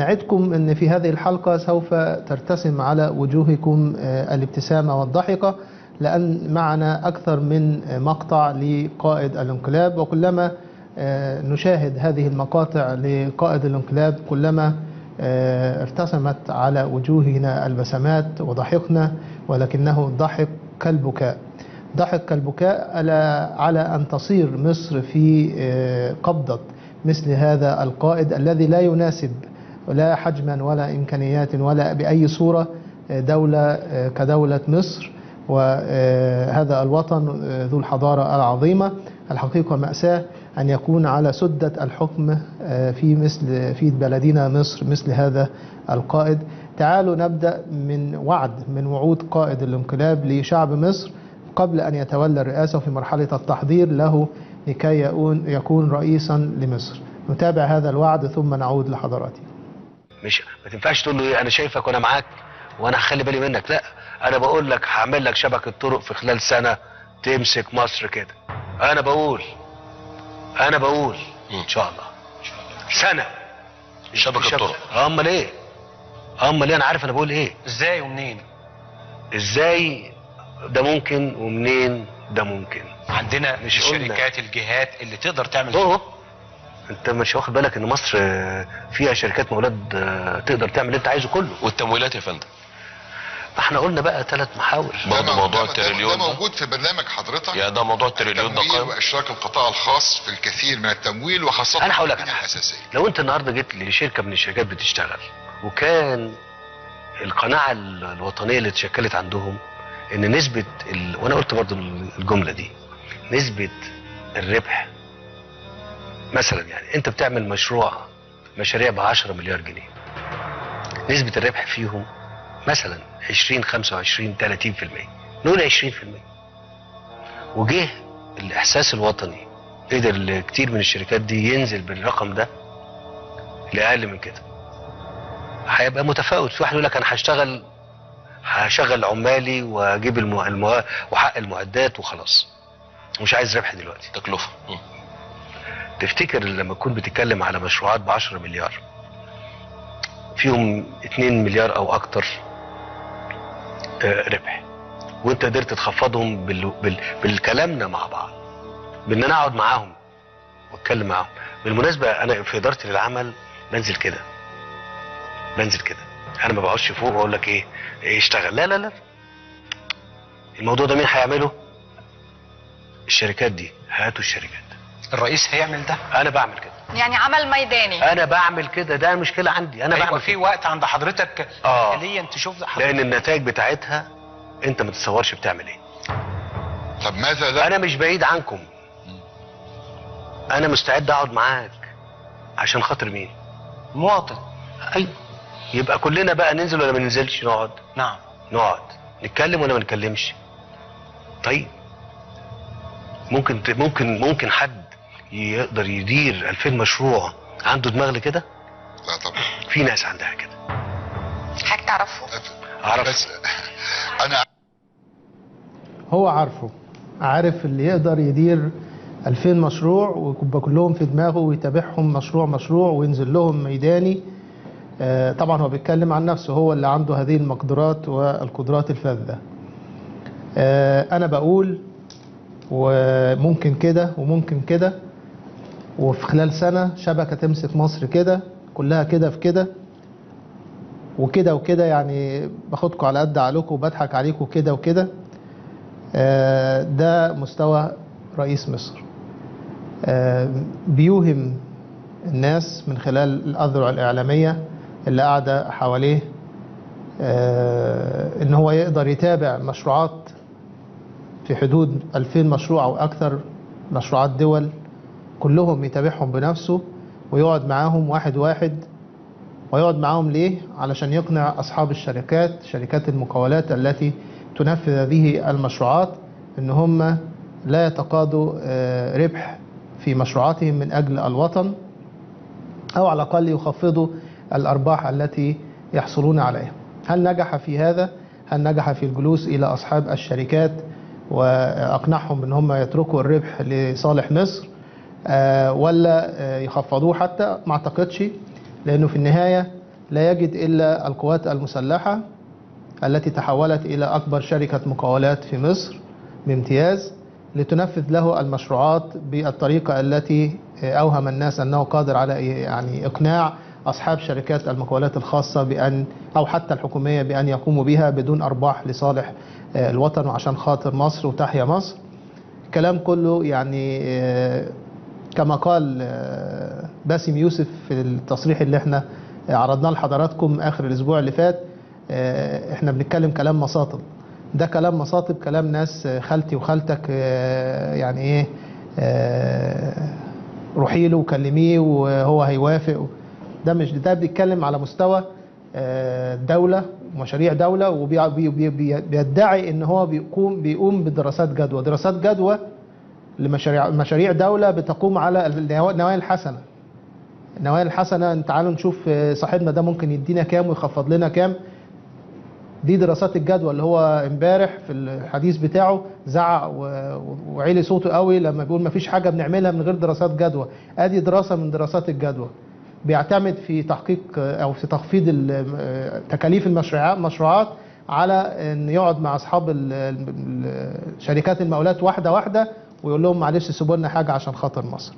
نعدكم أن في هذه الحلقة سوف ترتسم على وجوهكم الابتسامة والضحكة، لأن معنا أكثر من مقطع لقائد الانقلاب، وكلما نشاهد هذه المقاطع لقائد الانقلاب كلما ارتسمت على وجوهنا البسمات وضحكنا، ولكنه ضحك كالبكاء، ضحك كالبكاء على أن تصير مصر في قبضة مثل هذا القائد الذي لا يناسب لا حجما ولا إمكانيات ولا بأي صورة دولة كدولة مصر وهذا الوطن ذو الحضارة العظيمة. الحقيقة مأساة أن يكون على سدة الحكم في بلدنا مصر مثل هذا القائد. تعالوا نبدأ من وعود قائد الانقلاب لشعب مصر قبل أن يتولى الرئاسة وفي مرحلة التحضير له لكي يكون رئيسا لمصر. نتابع هذا الوعد ثم نعود لحضراتي. مش ما تنفعش تقول له ايه انا شايفك وانا معاك وانا هخلي بالي منك، لا انا بقول لك هعمل لك شبكه طرق في خلال سنه تمسك مصر كده. انا بقول ان شاء الله سنه شبكه طرق. امال ايه انا عارف انا بقول ايه. ازاي ومنين؟ ازاي ده ممكن ومنين ده ممكن. عندنا مش الشركات الجهات اللي تقدر تعمل كده. انت مش واخد بالك ان مصر فيها شركات مولات تقدر تعمل اللي انت عايزه كله. والتمويلات يا فندم؟ احنا قلنا بقى 3 محاور. برضه موضوع التريليون ده موجود في برنامج حضرتك. يا ده موضوع التريليون ده قائم. واشراك القطاع الخاص في الكثير من التمويل وخاصه انا هقول لك الاساسيه. لو انت النهارده جيت لشركه من الشركات بتشتغل وكان القناعه الوطنيه اللي اتشكلت عندهم ان نسبه وانا قلت برضه الجمله دي، نسبه الربح مثلا، يعني انت بتعمل مشاريع ب10 مليار جنيه، نسبة الربح فيهم مثلا 20 25 30%، نقول 20%، وجه الاحساس الوطني قدر كتير من الشركات دي ينزل بالرقم ده لأقل من كده، هيبقى متفاوت. في واحد يقول لك انا هشغل عمالي واجيب وحق المعدات وخلاص، مش عايز ربح دلوقتي، تكلفة. تفتكر لما تكون بتتكلم على مشروعات ب10 مليار فيهم 2 مليار او اكتر ربح، وانت قدرت تخفضهم بالكلامنا مع بعض، بان انا اقعد معاهم واتكلم معاهم. بالمناسبه انا في ادارتي للعمل بنزل كده، انا ما بقعدش فوق واقول لك ايه اشتغل، لا الموضوع ده مين هيعمله؟ الشركات دي، هاتوا الشركات. الرئيس هيعمل ده؟ انا بعمل كده، يعني عمل ميداني. انا بعمل كده، ده مشكله عندي. انا بعمل في وقت عند حضرتك حاليا تشوف حضرتك، لان النتائج بتاعتها انت ما تتصورش بتعمل ايه. طب ماذا لا؟ انا مش بعيد عنكم، انا مستعد اقعد معاك عشان خاطر مين؟ مواطن. ايوه، يبقى كلنا بقى ننزل ولا ما ننزلش؟ نقعد. نعم نقعد نتكلم ولا ما نتكلمش؟ طيب ممكن حد يقدر يدير 2000 مشروع عنده دماغ لكده؟ لا طبعا. في ناس عندها كده. حضرتك تعرفه؟ اعرف. انا هو عارف اللي يقدر يدير 2000 مشروع ويبقى كلهم في دماغه ويتابعهم مشروع وينزل لهم ميداني. طبعا هو بيتكلم عن نفسه، هو اللي عنده هذه المقدرات والقدرات الفذة. انا بقول وممكن كده وممكن كده، وفي خلال سنة شبكة تمسك مصر كده كلها كده في كده وكده وكده، يعني باخدكم على قد عقلكم وبضحك عليكم كده وكده. ده مستوى رئيس مصر. بيوهم الناس من خلال الأذرع الإعلامية اللي قاعدة حواليه إن هو يقدر يتابع مشروعات في حدود 2000 مشروع أو أكثر، مشروعات دول كلهم يتابعهم بنفسه ويقعد معاهم واحد واحد. ويقعد معاهم ليه؟ علشان يقنع أصحاب شركات المقاولات التي تنفذ هذه المشروعات إن هم لا يتقاضوا ربح في مشروعاتهم من أجل الوطن، أو على الأقل يخفضوا الأرباح التي يحصلون عليها. هل نجح في هذا؟ هل نجح في الجلوس إلى أصحاب الشركات وأقنعهم أن هم يتركوا الربح لصالح مصر ولا يخفضوه حتى؟ ما أعتقدش، لأنه في النهاية لا يجد إلا القوات المسلحة التي تحولت إلى أكبر شركة مقاولات في مصر بامتياز لتنفذ له المشروعات بالطريقة التي أوهم الناس أنه قادر على يعني إقناع أصحاب شركات المقاولات الخاصة بأن أو حتى الحكومية بأن يقوموا بها بدون أرباح لصالح الوطن وعشان خاطر مصر وتحيا مصر. كلام كله يعني كما قال باسم يوسف في التصريح اللي احنا عرضناه لحضراتكم آخر الأسبوع اللي فات، احنا بنتكلم كلام مساطب. ده كلام مساطب، كلام ناس خالتي وخالتك يعني ايه روحي له وكلميه وهو هيوافق. ده مش ده بيتكلم على مستوى دولة ومشاريع دولة، وبيدعي ان هو بيقوم بدراسات جدوى. دراسات جدوى لمشاريع دولة بتقوم على النوايا الحسنة. النوايا الحسنة تعالوا نشوف صاحبنا ده ممكن يدينا كام ويخفض لنا كام. دي دراسات الجدوى اللي هو امبارح في الحديث بتاعه زعق وعلي صوته قوي لما بيقول مفيش حاجة بنعملها من غير دراسات جدوى. ادي دراسة من دراسات الجدوى بيعتمد في تحقيق او في تخفيض تكاليف المشروعات على ان يقعد مع اصحاب شركات المقاولات واحدة واحدة ويقول لهم معلش سيبوا لنا حاجة عشان خاطر مصر.